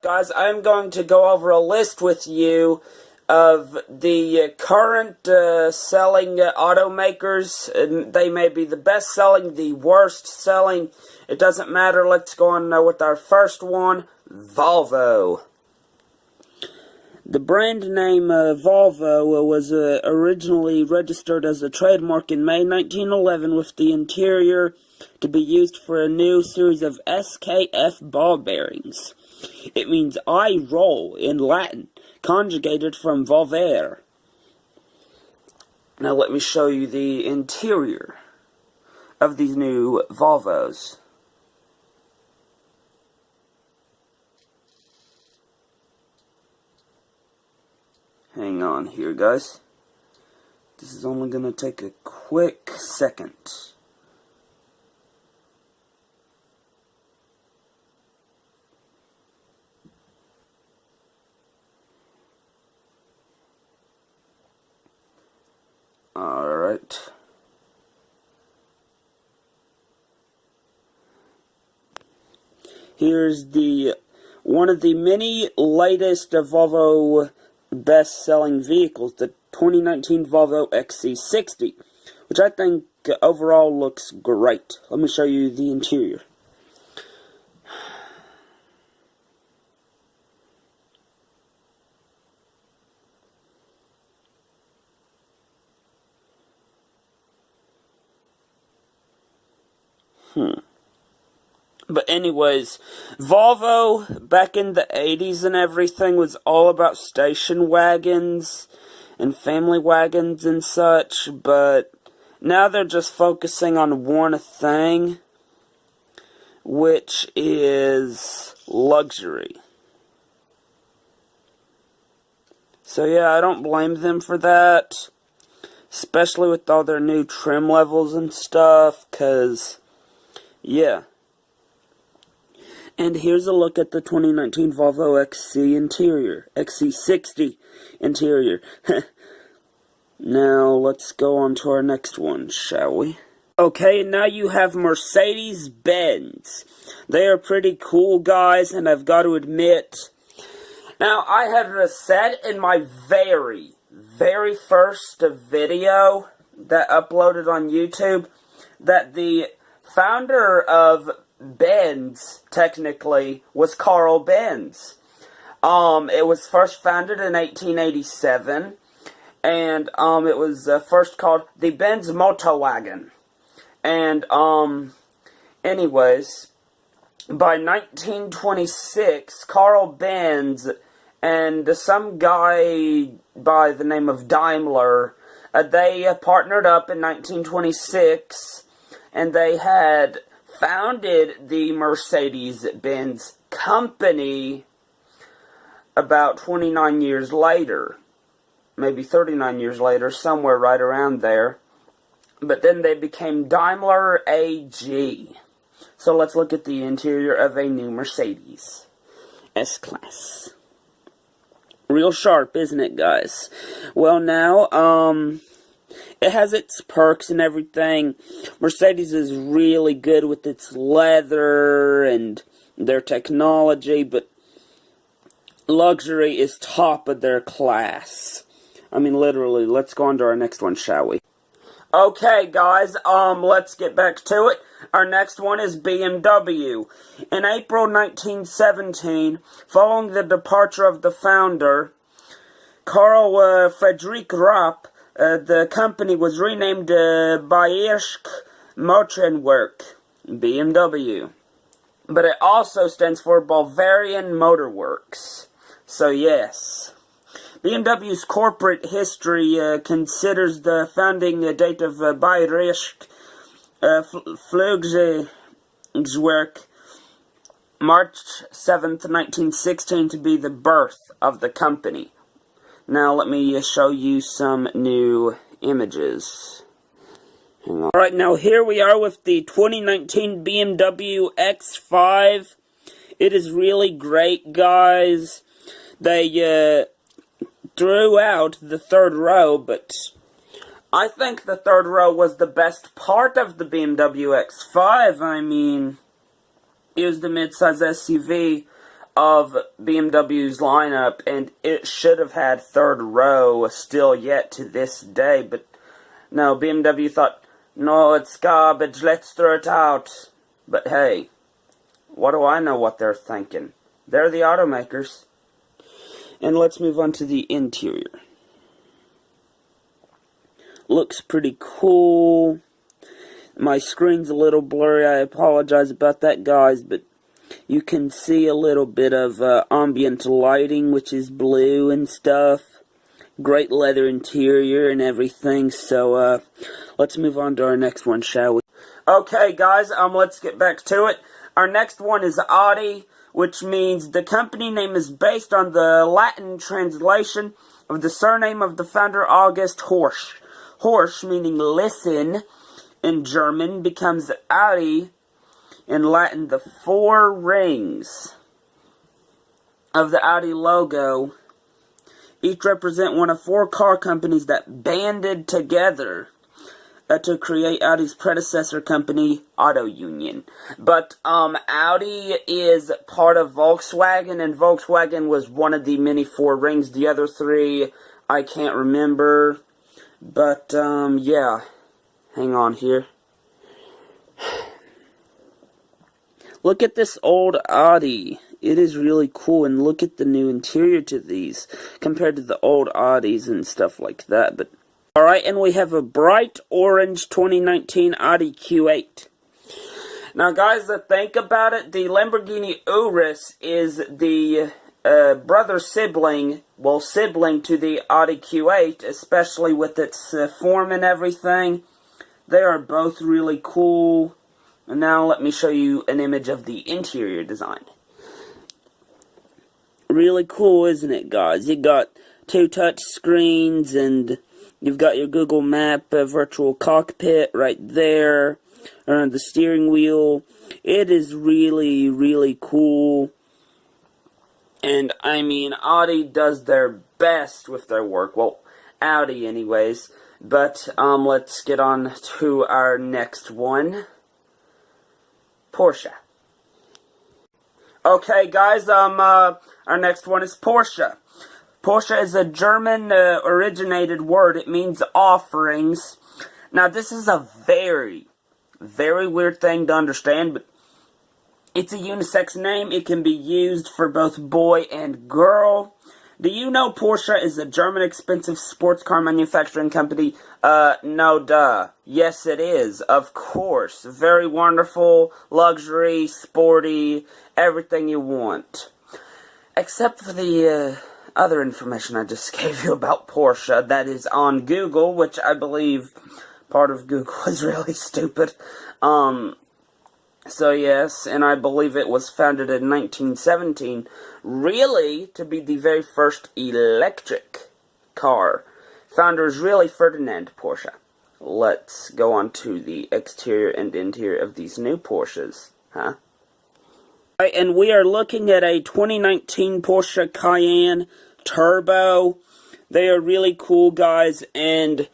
Guys, I'm going to go over a list with you of the current selling automakers. And they may be the best selling, the worst selling. It doesn't matter. Let's go on with our first one, Volvo. The brand name Volvo was originally registered as a trademark in May 1911 with the interior to be used for a new series of SKF ball bearings. It means I roll in Latin, conjugated from volvere. Now let me show you the interior of these new Volvos. Hang on here, guys. This is only going to take a quick second. Alright. Here's one of the many latest Volvo best-selling vehicles, the 2019 Volvo XC60, which I think overall looks great. Let me show you the interior. But anyways, Volvo, back in the 80s and everything, was all about station wagons and family wagons and such, but now they're just focusing on one thing, which is luxury. So yeah, I don't blame them for that, especially with all their new trim levels and stuff, because, yeah. And here's a look at the 2019 Volvo XC60 interior. Now, let's go on to our next one, shall we? Okay, now you have Mercedes-Benz. They are pretty cool, guys, and I've got to admit, now, I have said in my very first video that uploaded on YouTube that the founder of Benz, technically, was Carl Benz. It was first founded in 1887, and it was first called the Benz Motorwagen. And, anyways, by 1926, Carl Benz and some guy by the name of Daimler, they partnered up in 1926, and they had founded the Mercedes-Benz company about 29 years later, maybe 39 years later, somewhere right around there. But then they became Daimler AG. So let's look at the interior of a new Mercedes S-Class. Real sharp, isn't it, guys? Well, now, it has its perks and everything. Mercedes is really good with its leather and their technology, but luxury is top of their class. I mean, literally. Let's go on to our next one, shall we? Okay, guys, let's get back to it. Our next one is BMW. In April 1917, following the departure of the founder, Karl Friedrich Rapp, the company was renamed Bayerische Motorenwerk, BMW. But it also stands for Bavarian Motor Works. So yes. BMW's corporate history considers the founding date of Bayerische Flugzeugwerk, March 7th, 1916, to be the birth of the company. Now let me show you some new images. Alright, now here we are with the 2019 BMW X5. It is really great, guys. They threw out the third row, but I think the third row was the best part of the BMW X5. I mean, it was the midsize SUV. of BMW's lineup, and it should have had third row still yet to this day, but no, BMW thought, no, it's garbage, let's throw it out. But hey, what do I know what they're thinking? They're the automakers. And let's move on to the interior. Looks pretty cool. My screen's a little blurry, I apologize about that, guys, but you can see a little bit of ambient lighting, which is blue and stuff. Great leather interior and everything, so let's move on to our next one, shall we? Okay, guys, let's get back to it. Our next one is Audi, which means the company name is based on the Latin translation of the surname of the founder, August Horsch. Horsch, meaning listen, in German, becomes Audi. In Latin, the four rings of the Audi logo each represent one of four car companies that banded together to create Audi's predecessor company, Auto Union. But Audi is part of Volkswagen, and Volkswagen was one of the many four rings. The other three, I can't remember. But, yeah. Hang on here. Look at this old Audi. It is really cool, and look at the new interior to these compared to the old Audis and stuff like that. But alright, and we have a bright orange 2019 Audi Q8. Now, guys, think about it. The Lamborghini Urus is the sibling to the Audi Q8, especially with its form and everything. They are both really cool. And now let me show you an image of the interior design. Really cool, isn't it, guys? You got two touch screens, and you've got your Google Map virtual cockpit right there around the steering wheel. It is really, really cool. And, I mean, Audi does their best with their work. Well, Audi anyways. But, let's get on to our next one. Porsche. Okay, guys, our next one is Porsche. Porsche is a German originated word. It means offerings. Now, this is a very, very weird thing to understand, but it's a unisex name. It can be used for both boy and girl. Do you know Porsche is a German expensive sports car manufacturing company? No, duh. Yes, it is. Of course. Very wonderful, luxury, sporty, everything you want. Except for the other information I just gave you about Porsche that is on Google, which I believe part of Google is really stupid. So yes, and I believe it was founded in 1917, really to be the very first electric car. Founder is really Ferdinand Porsche. Let's go on to the exterior and interior of these new Porsches, huh? Right, and we are looking at a 2019 Porsche Cayenne Turbo. They are really cool, guys, and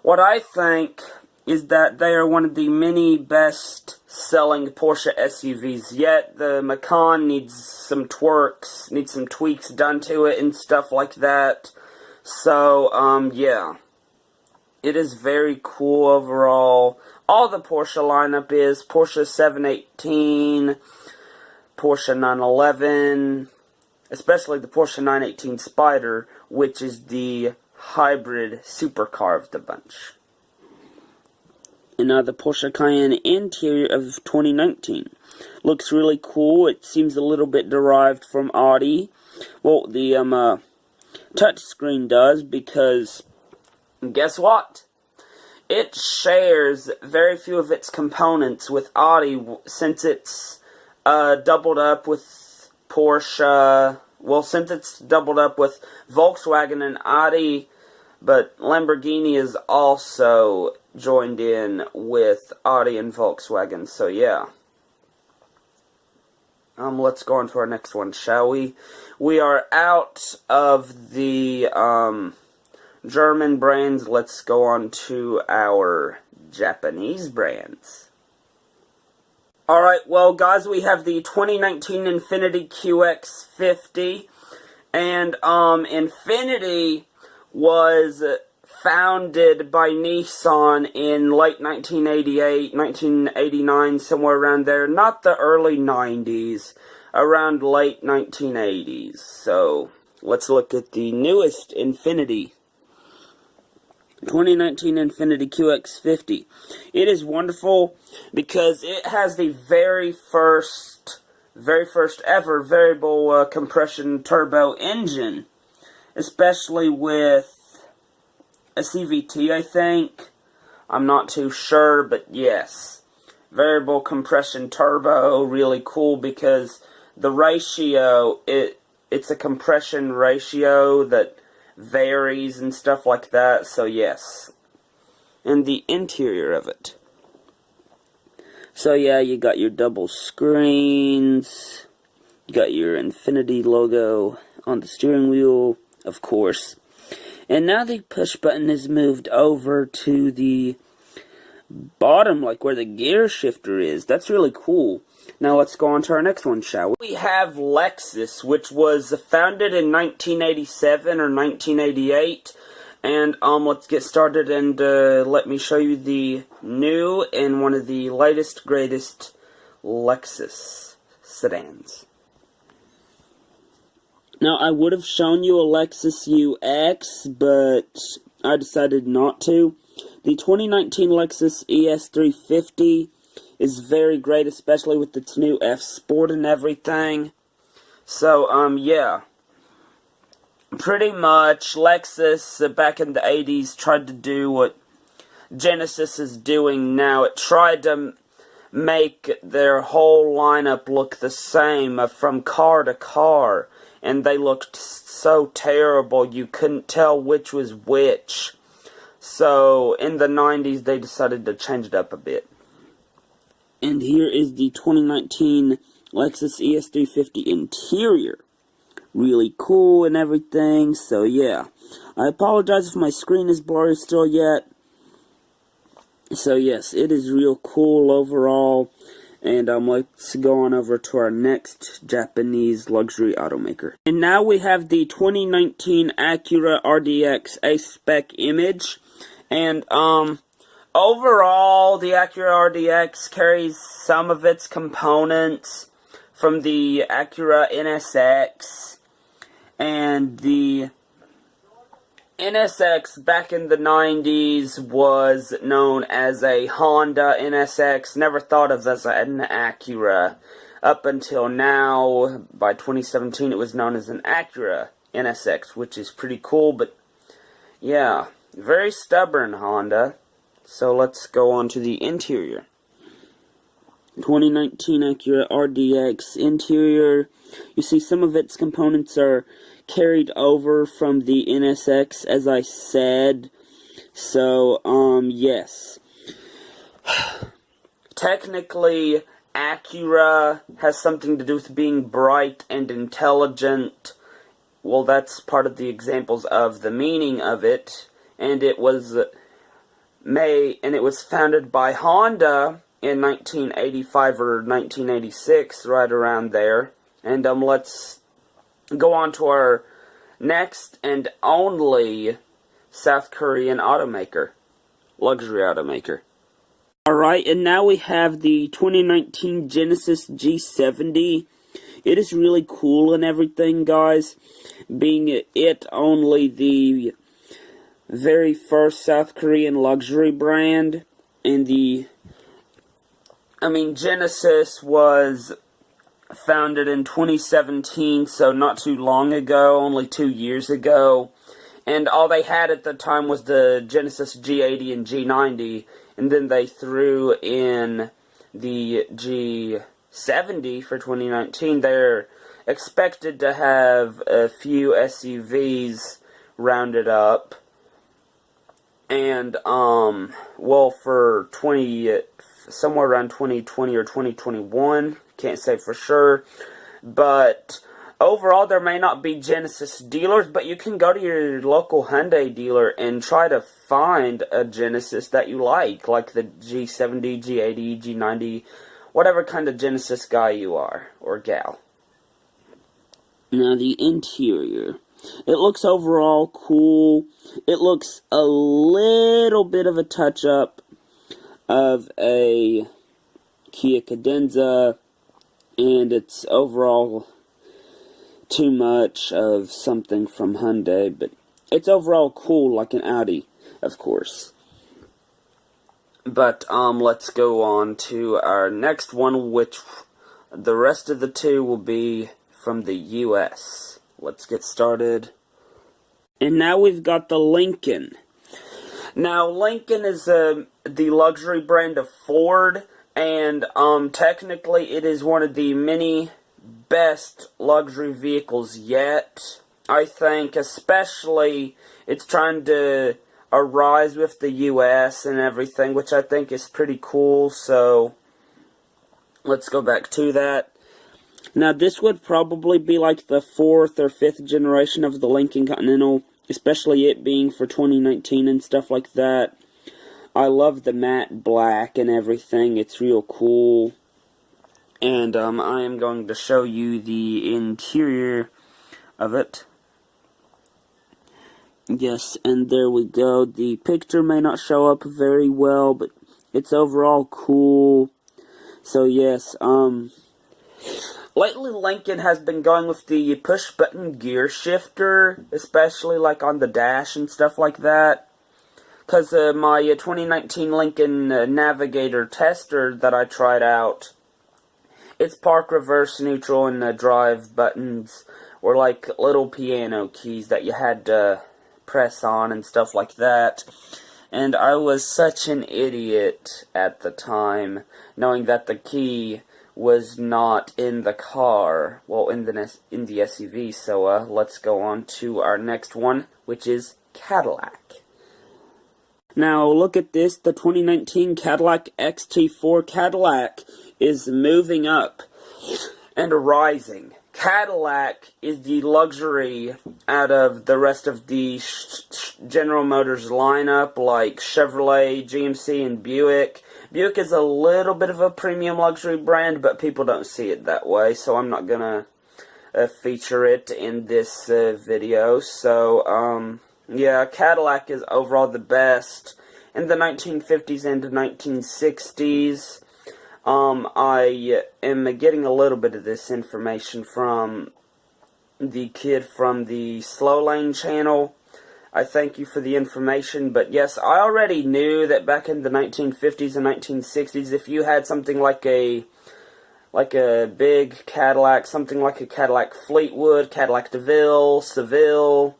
what I think is that they are one of the many best-selling Porsche SUVs yet. The Macan needs some tweaks done to it and stuff like that. So, yeah. It is very cool overall. All the Porsche lineup is Porsche 718, Porsche 911, especially the Porsche 918 Spyder, which is the hybrid supercar of the bunch. And now the Porsche Cayenne interior of 2019. Looks really cool. It seems a little bit derived from Audi. Well, the touchscreen does, because guess what? It shares very few of its components with Audi, since it's doubled up with Porsche. Well, since it's doubled up with Volkswagen and Audi, but Lamborghini is also joined in with Audi and Volkswagen, so yeah. Let's go on to our next one, shall we? We are out of the German brands. Let's go on to our Japanese brands. Alright, well guys, we have the 2019 Infiniti QX50, and Infiniti was founded by Nissan in late 1988, 1989, somewhere around there. Not the early 90s, around late 1980s. So, let's look at the newest Infiniti. 2019 Infiniti QX50. It is wonderful because it has the very first ever variable compression turbo engine, especially with a CVT, I think. I'm not too sure, but yes. Variable compression turbo, really cool because the ratio, it's a compression ratio that varies and stuff like that, so yes. And the interior of it. So yeah, you got your double screens, you got your Infiniti logo on the steering wheel, of course. And now the push button is moved over to the bottom, like where the gear shifter is. That's really cool. Now let's go on to our next one, shall we? We have Lexus, which was founded in 1987 or 1988. And let's get started and let me show you the new and one of the latest, greatest Lexus sedans. Now, I would have shown you a Lexus UX, but I decided not to. The 2019 Lexus ES350 is very great, especially with its new F Sport and everything. So, yeah. Pretty much, Lexus, back in the 80s, tried to do what Genesis is doing now. It tried to make their whole lineup look the same from car to car. And they looked so terrible, you couldn't tell which was which. So, in the 90s, they decided to change it up a bit. And here is the 2019 Lexus ES350 interior. Really cool and everything, so yeah. I apologize if my screen is blurry still yet. So yes, it is real cool overall. And let's go on over to our next Japanese luxury automaker. And now we have the 2019 Acura RDX A-Spec Image. And overall, the Acura RDX carries some of its components from the Acura NSX. And the NSX back in the 90s was known as a Honda NSX, never thought of as an Acura. Up until now, by 2017, it was known as an Acura NSX, which is pretty cool, but yeah, very stubborn Honda. So let's go on to the interior. 2019 Acura RDX interior. You see some of its components are carried over from the NSX, as I said. So, yes. Technically, Acura has something to do with being bright and intelligent. Well, that's part of the examples of the meaning of it. And it was founded by Honda in 1985 or 1986, right around there. And let's go on to our next and only South Korean automaker, luxury automaker. Alright, and now we have the 2019 Genesis G70. It is really cool and everything, guys, being it only the very first South Korean luxury brand. And Genesis was founded in 2017, so not too long ago, only 2 years ago. And all they had at the time was the Genesis G80 and G90, and then they threw in the G70 for 2019. They're expected to have a few SUVs rounded up. And, well, for somewhere around 2020 or 2021, can't say for sure, but overall there may not be Genesis dealers, but you can go to your local Hyundai dealer and try to find a Genesis that you like the G70, G80, G90, whatever kind of Genesis guy you are, or gal. Now the interior. It looks overall cool. It looks a little bit of a touch-up of a Kia Cadenza, and it's overall too much of something from Hyundai, but it's overall cool like an Audi, of course. But let's go on to our next one, which the rest of the two will be from the US. Let's get started. And now we've got the Lincoln. Now, Lincoln is the luxury brand of Ford, and technically it is one of the many best luxury vehicles yet. I think especially it's trying to arise with the US and everything, which I think is pretty cool, so let's go back to that. Now, this would probably be like the 4th or 5th generation of the Lincoln Continental, especially it being for 2019 and stuff like that. I love the matte black and everything. It's real cool. And I am going to show you the interior of it. Yes, and there we go. The picture may not show up very well, but it's overall cool. So yes, lately Lincoln has been going with the push-button gear shifter, especially like on the dash and stuff like that. Because my 2019 Lincoln Navigator tester that I tried out, its park, reverse, neutral, and drive buttons were like little piano keys that you had to press on and stuff like that. And I was such an idiot at the time, knowing that the key was not in the car, well, in the SUV. So let's go on to our next one, which is Cadillac. Now look at this, the 2019 Cadillac XT4 Cadillac is moving up and rising. Cadillac is the luxury out of the rest of the General Motors lineup, like Chevrolet, GMC, and Buick. Buick is a little bit of a premium luxury brand, but people don't see it that way, so I'm not gonna feature it in this video. So, yeah, Cadillac is overall the best in the 1950s and 1960s. I am getting a little bit of this information from the kid from the Slow Lane channel. I thank you for the information, but yes, I already knew that back in the 1950s and 1960s, if you had something like a big Cadillac, something like a Cadillac Fleetwood, Cadillac DeVille, Seville,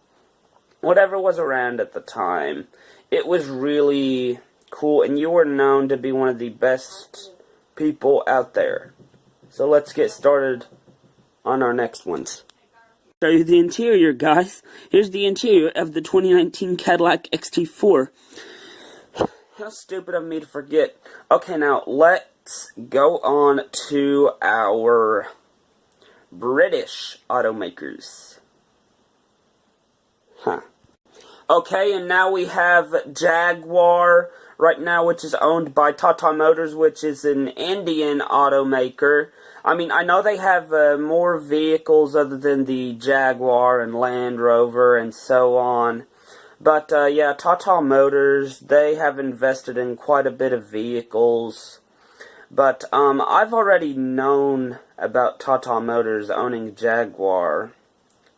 whatever was around at the time, it was really cool, and you were known to be one of the best people out there. So let's get started on our next ones. Show you the interior, guys. Here's the interior of the 2019 Cadillac XT4. How stupid of me to forget. Okay, now let's go on to our British automakers. Okay, and now we have Jaguar right now, which is owned by Tata Motors, which is an Indian automaker. I mean, I know they have more vehicles other than the Jaguar and Land Rover and so on. But, yeah, Tata Motors, they have invested in quite a bit of vehicles. But, I've already known about Tata Motors owning Jaguar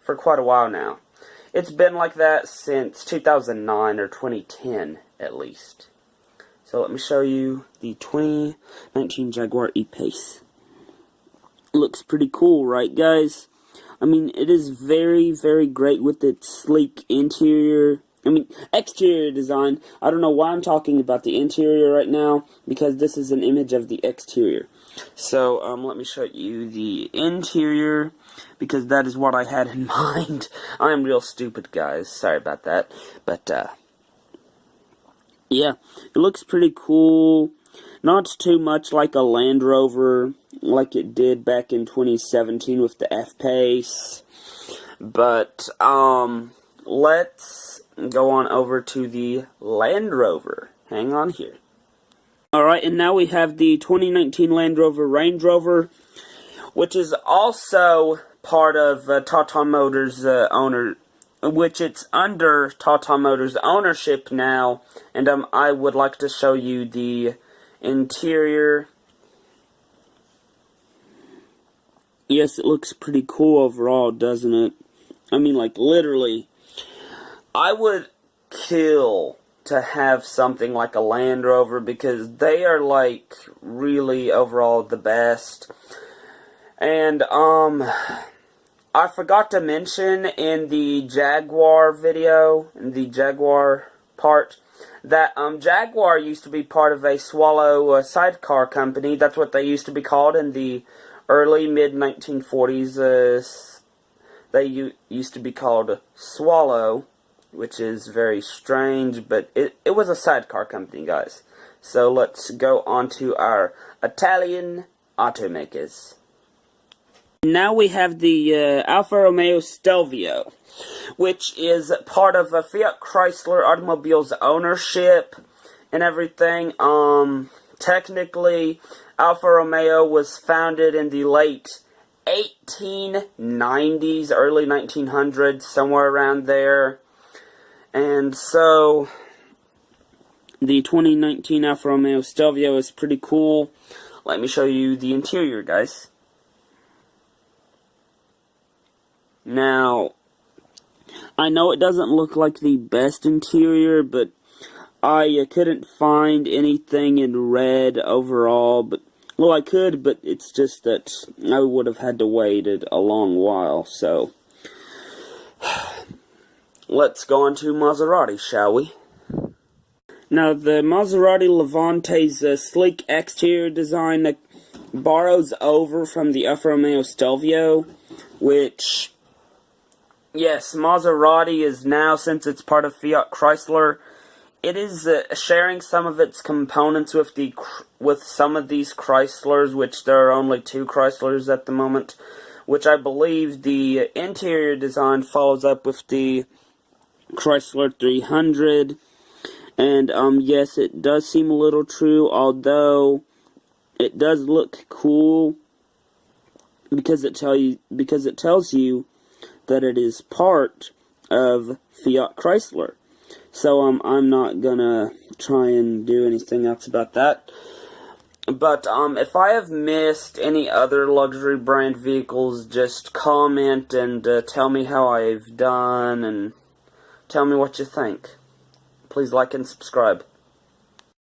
for quite a while now. It's been like that since 2009 or 2010, at least. So let me show you the 2019 Jaguar E-Pace. Looks pretty cool, right, guys? I mean, it is very, very great with its sleek interior. I mean, exterior design. I don't know why I'm talking about the interior right now, because this is an image of the exterior. So, let me show you the interior, because that is what I had in mind. I am real stupid, guys. Sorry about that. But, yeah, it looks pretty cool. Not too much like a Land Rover, like it did back in 2017 with the F-Pace. But, let's go on over to the Land Rover. Hang on here. Alright, and now we have the 2019 Land Rover Range Rover, which is also part of Tata Motors which it's under Tata Motors ownership now, and I would like to show you the interior. Yes, it looks pretty cool overall, doesn't it? I mean, like, literally, I would kill to have something like a Land Rover, because they are, like, really overall the best. And, I forgot to mention in the Jaguar video, in the Jaguar part, that Jaguar used to be part of a Swallow sidecar company. That's what they used to be called in the early mid-1940s. They used to be called Swallow, which is very strange, but it was a sidecar company, guys. So let's go on to our Italian automakers. Now we have the Alfa Romeo Stelvio, which is part of Fiat Chrysler Automobiles ownership and everything. Technically, Alfa Romeo was founded in the late 1890s, early 1900s, somewhere around there. And so, the 2019 Alfa Romeo Stelvio is pretty cool. Let me show you the interior, guys. Now, I know it doesn't look like the best interior, but I couldn't find anything in red overall. But well, I could, but it's just that I would have had to wait a long while. So, let's go on to Maserati, shall we? Now, the Maserati Levante's sleek exterior design borrows over from the Alfa Romeo Stelvio, which, yes, Maserati is now, since it's part of Fiat Chrysler, it is sharing some of its components with some of these Chryslers, which there are only 2 Chryslers at the moment, which I believe the interior design follows up with the Chrysler 300, and yes, it does seem a little true, although it does look cool because it tells you that it is part of Fiat Chrysler. So I'm not gonna try and do anything else about that. But if I have missed any other luxury brand vehicles, just comment and tell me how I've done and tell me what you think. Please like and subscribe.